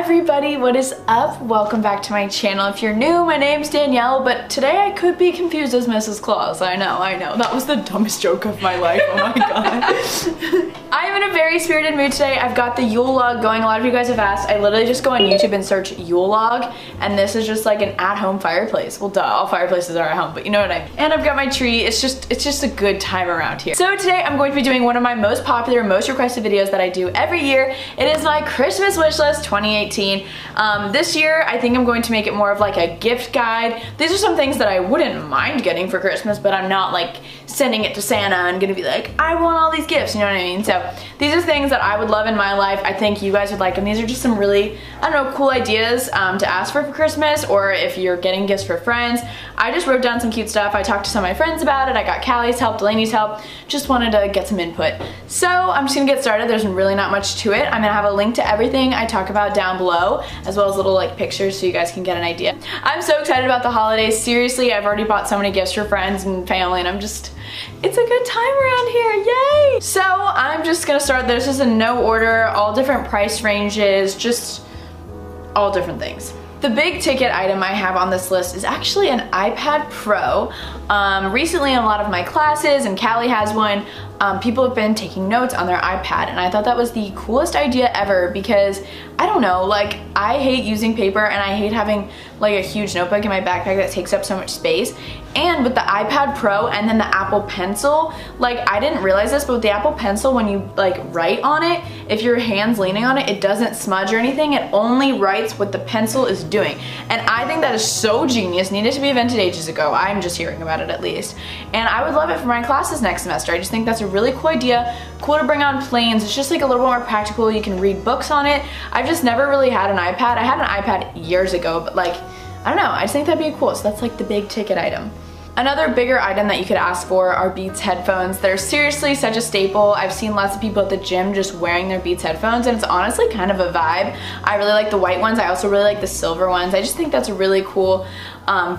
everybody, what is up? Welcome back to my channel. If you're new, my name's Danielle, but today I could be confused as Mrs. Claus. I know. That was the dumbest joke of my life. Oh my god. I'm in a very spirited mood today. I've got the Yule log going. A lot of you guys have asked. I literally just go on YouTube and search Yule log, and this is just like an at-home fireplace. Well, duh, all fireplaces are at home, but you know what I mean. And I've got my tree. It's just a good time around here. So today I'm going to be doing one of my most popular, most requested videos that I do every year. It is my Christmas wish list 2018. This year I think I'm going to make it more of like a gift guide. These are some things that I wouldn't mind getting for Christmas, but I'm not like sending it to Santa and gonna be like, I want all these gifts, you know what I mean? So these are things that I would love in my life. I think you guys would like them. These are just some really, I don't know, cool ideas to ask for Christmas, or if you're getting gifts for friends. I just wrote down some cute stuff. I talked to some of my friends about it. I got Callie's help, Delaney's help. Just wanted to get some input. So I'm just gonna get started. There's really not much to it. I'm gonna have a link to everything I talk about down below, as well as little like pictures so you guys can get an idea. I'm so excited about the holidays. Seriously, I've already bought so many gifts for friends and family, and it's a good time around here, yay! So I'm just gonna start. This is in no order, all different price ranges, just all different things. The big ticket item I have on this list is actually an iPad Pro. Recently in a lot of my classes, and Callie has one, people have been taking notes on their iPad, and I thought that was the coolest idea ever because, I don't know, like, I hate using paper and I hate having like a huge notebook in my backpack that takes up so much space. And with the iPad Pro and then the Apple Pencil, like, I didn't realize this, but with the Apple Pencil, when you like write on it, if your hand's leaning on it, it doesn't smudge or anything. It only writes what the pencil is doing. And I think that is so genius. Needed to be invented ages ago. I'm just hearing about it at least. And I would love it for my classes next semester. I just think that's a really cool idea. Cool to bring on planes. It's just like a little bit more practical. You can read books on it. I've just never really had an iPad. I had an iPad years ago, but like, I don't know, I just think that'd be cool. So that's like the big ticket item. Another bigger item that you could ask for are Beats headphones. They're seriously such a staple. I've seen lots of people at the gym just wearing their Beats headphones, and it's honestly kind of a vibe. I really like the white ones. I also really like the silver ones. I just think that's a really cool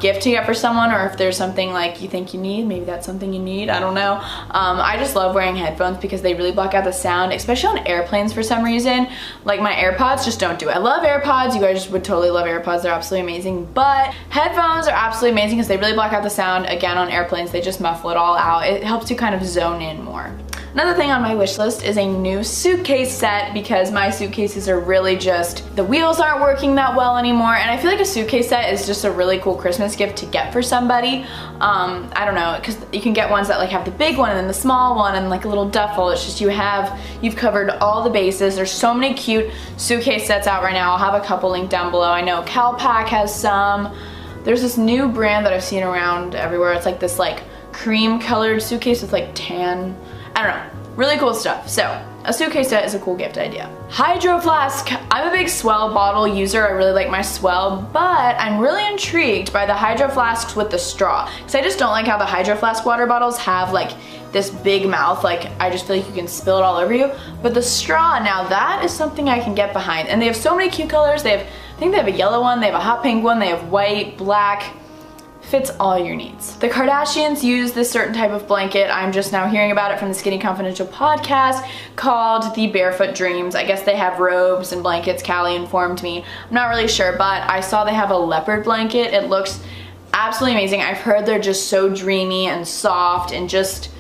gift to get for someone, or if there's something like you think you need, maybe that's something you need, I don't know. I just love wearing headphones because they really block out the sound, especially on airplanes for some reason. Like my AirPods just don't do it. I love AirPods. You guys would totally love AirPods. They're absolutely amazing, but headphones are absolutely amazing because they really block out the sound. Again, on airplanes, they just muffle it all out. It helps you kind of zone in more. Another thing on my wish list is a new suitcase set because my suitcases are really just, the wheels aren't working that well anymore, and I feel like a suitcase set is just a really cool Christmas gift to get for somebody. I don't know, because you can get ones that like have the big one and then the small one and like a little duffel. It's just you've covered all the bases. There's so many cute suitcase sets out right now. I'll have a couple linked down below. I know CalPack has some. There's this new brand that I've seen around everywhere. It's like this like cream colored suitcase with like tan, I don't know, really cool stuff. So a suitcase set is a cool gift idea. Hydro Flask. I'm a big S'well bottle user. I really like my S'well, but I'm really intrigued by the Hydro Flasks with the straw, because I just don't like how the Hydro Flask water bottles have like this big mouth. Like, I just feel like you can spill it all over you. But the straw, now that is something I can get behind. And they have so many cute colors. I think they have a yellow one, they have a hot pink one, they have white, black. Fits all your needs. The Kardashians use this certain type of blanket. I'm just now hearing about it from the Skinny Confidential podcast called the Barefoot Dreams. I guess they have robes and blankets, Callie informed me. I'm not really sure, but I saw they have a leopard blanket. It looks absolutely amazing. I've heard they're just so dreamy and soft and just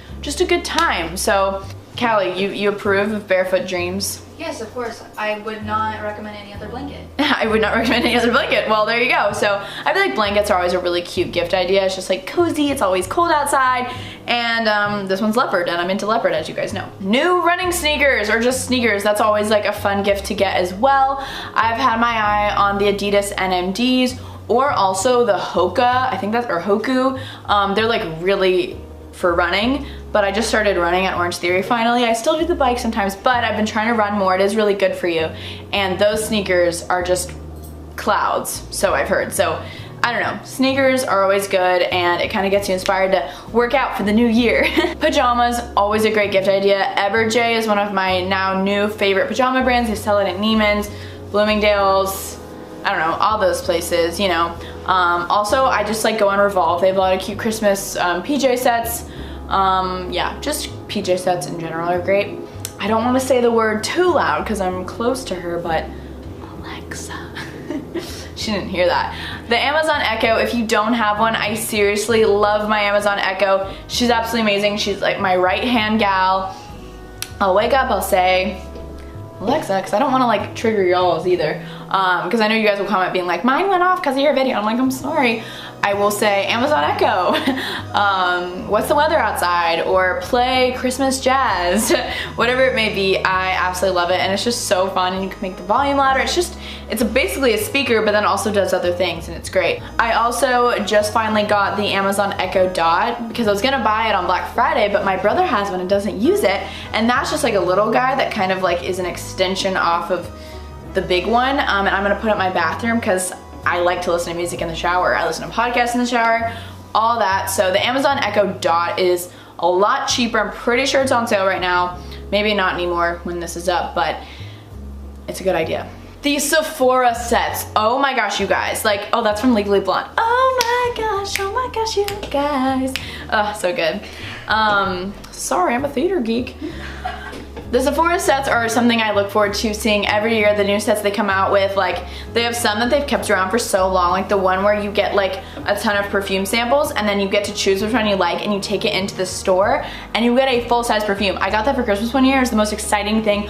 a good time. So Callie, you approve of Barefoot Dreams? Yes, of course. I would not recommend any other blanket. I would not recommend any other blanket. Well, there you go. So I feel like blankets are always a really cute gift idea. It's just like cozy, it's always cold outside, and this one's leopard, and I'm into leopard, as you guys know. New running sneakers, or just sneakers, that's always like a fun gift to get as well. I've had my eye on the Adidas NMDs, or also the Hoka, I think that's, or Hoku. They're like really for running, but I just started running at Orange Theory finally. I still do the bike sometimes, but I've been trying to run more. It is really good for you, and those sneakers are just clouds, so I've heard. So I don't know, sneakers are always good, and it kind of gets you inspired to work out for the new year. Pajamas, always a great gift idea. Everjay is one of my now new favorite pajama brands. They sell it at Neiman's, Bloomingdale's, I don't know, all those places, you know. Also, I just like go on Revolve. They have a lot of cute Christmas PJ sets. Yeah, just PJ sets in general are great. I don't want to say the word too loud because I'm close to her, but Alexa. Alexa. She didn't hear that. The Amazon Echo, if you don't have one, I seriously love my Amazon Echo. She's absolutely amazing. She's like my right-hand gal. I'll wake up, I'll say, Alexa, because I don't want to like trigger y'all's either. Because I know you guys will comment being like, mine went off because of your video. I'm like, I'm sorry. I will say, Amazon Echo, what's the weather outside? Or play Christmas jazz, whatever it may be. I absolutely love it, and it's just so fun, and you can make the volume louder. It's basically a speaker, but then also does other things, and it's great. I also just finally got the Amazon Echo Dot because I was gonna buy it on Black Friday, but my brother has one and doesn't use it, and that's just like a little guy that kind of like is an extension off of the big one, and I'm gonna put it in my bathroom because I like to listen to music in the shower. I listen to podcasts in the shower, all that. So the Amazon Echo Dot is a lot cheaper. I'm pretty sure it's on sale right now. Maybe not anymore when this is up, but it's a good idea. The Sephora sets. Oh my gosh, you guys. Like, oh, that's from Legally Blonde. Oh my gosh, you guys. Oh, so good. Sorry, I'm a theater geek. The Sephora sets are something I look forward to seeing every year, the new sets they come out with. Like, they have some that they've kept around for so long, like the one where you get like a ton of perfume samples and then you get to choose which one you like and you take it into the store and you get a full-size perfume. I got that for Christmas one year. It was the most exciting thing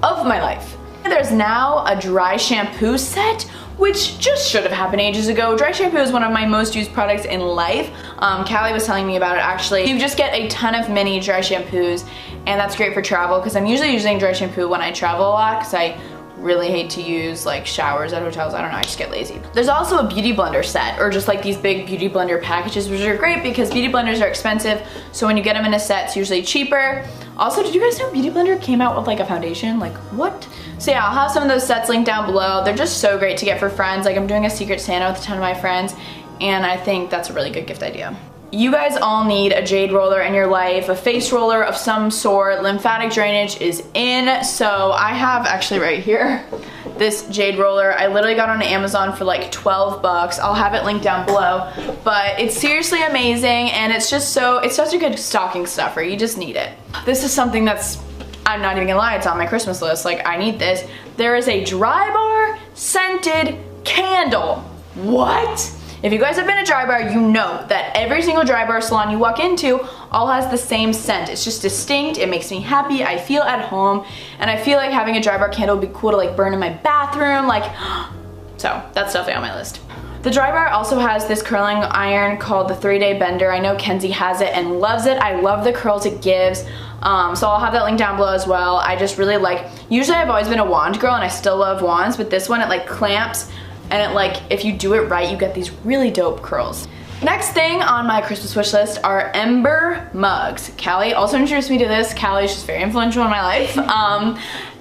of my life. There's now a dry shampoo set, which just should have happened ages ago. Dry shampoo is one of my most used products in life. Callie was telling me about it actually. You just get a ton of mini dry shampoos, and that's great for travel because I'm usually using dry shampoo when I travel a lot because I really hate to use like showers at hotels. I don't know, I just get lazy. There's also a beauty blender set, or just like these big beauty blender packages, which are great because beauty blenders are expensive, so when you get them in a set, it's usually cheaper. Also, did you guys know Beauty Blender came out with like a foundation? Like, what? So yeah, I'll have some of those sets linked down below. They're just so great to get for friends. Like, I'm doing a Secret Santa with a ton of my friends, and I think that's a really good gift idea. You guys all need a jade roller in your life, a face roller of some sort. Lymphatic drainage is in, so I have actually right here this jade roller. I literally got on Amazon for like 12 bucks. I'll have it linked down below, but it's seriously amazing, and it's just it's such a good stocking stuffer. You just need it. This is something that's, I'm not even gonna lie, it's on my Christmas list. Like, I need this. There is a Drybar scented candle. What? If you guys have been to Drybar, you know that every single Drybar salon you walk into all has the same scent. It's just distinct, it makes me happy, I feel at home, and I feel like having a Drybar candle would be cool to like burn in my bathroom, like, so that's definitely on my list. The Drybar also has this curling iron called the 3-Day Bender. I know Kenzie has it and loves it. I love the curls it gives. So I'll have that link down below as well. I just really like, usually I've always been a wand girl and I still love wands, but this one, it like clamps, and it like, if you do it right, you get these really dope curls. Next thing on my Christmas wish list are Ember mugs. Callie also introduced me to this. Callie's just very influential in my life.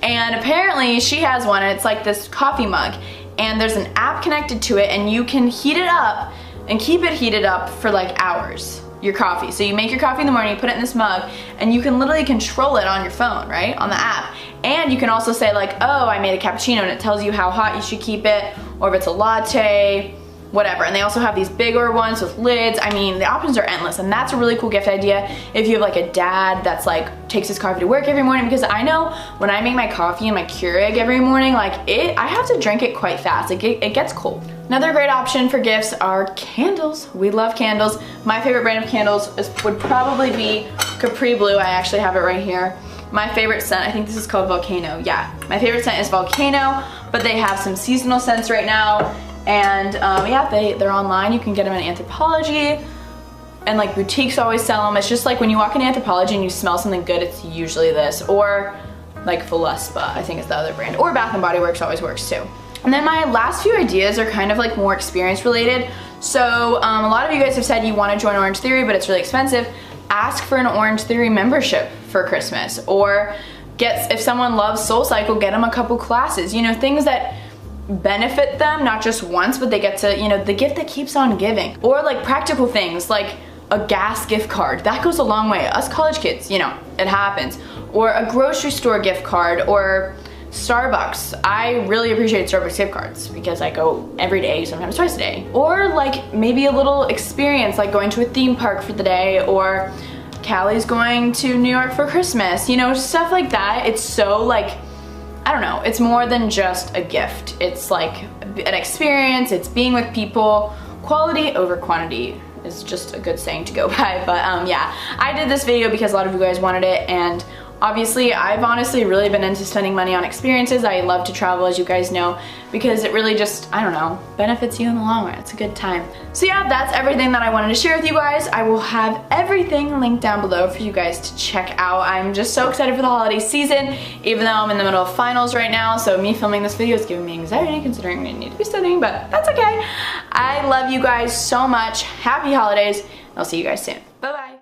And apparently she has one, and it's like this coffee mug, and there's an app connected to it, and you can heat it up and keep it heated up for like hours, your coffee. So you make your coffee in the morning, you put it in this mug, and you can literally control it on your phone, right, on the app. And you can also say like, oh, I made a cappuccino, and it tells you how hot you should keep it, or if it's a latte, whatever. And they also have these bigger ones with lids. I mean, the options are endless, and that's a really cool gift idea if you have like a dad that's like takes his coffee to work every morning, because I know when I make my coffee in my Keurig every morning, like I have to drink it quite fast. Like it gets cold. Another great option for gifts are candles. We love candles. My favorite brand of candles would probably be Capri Blue. I actually have it right here. My favorite scent, I think this is called Volcano. Yeah, my favorite scent is Volcano, but they have some seasonal scents right now. And yeah, they're online. You can get them in Anthropologie, and like boutiques always sell them. It's just like when you walk in Anthropologie and you smell something good, it's usually this, or like Philespa, I think is the other brand, or Bath & Body Works always works too. And then my last few ideas are kind of like more experience related. So a lot of you guys have said you want to join Orange Theory, but it's really expensive. Ask for an Orange Theory membership for Christmas, or if someone loves SoulCycle, get them a couple classes, you know, things that benefit them, not just once, but they get to, you know, the gift that keeps on giving. Or like practical things like a gas gift card, that goes a long way. Us college kids, you know, it happens. Or a grocery store gift card, or Starbucks. I really appreciate Starbucks gift cards because I go every day, sometimes twice a day. Or like maybe a little experience, like going to a theme park for the day, or Callie's going to New York for Christmas, you know, stuff like that. It's so like I don't know, it's more than just a gift. It's like an experience, it's being with people. Quality over quantity is just a good saying to go by, but yeah, I did this video because a lot of you guys wanted it, and obviously I've honestly really been into spending money on experiences. I love to travel, as you guys know, because it really just, I don't know, benefits you in the long run. It's a good time. So yeah, that's everything that I wanted to share with you guys. I will have everything linked down below for you guys to check out. I'm just so excited for the holiday season, even though I'm in the middle of finals right now, so me filming this video is giving me anxiety considering I need to be studying, but that's okay. I love you guys so much. Happy holidays. I'll see you guys soon. Bye-bye.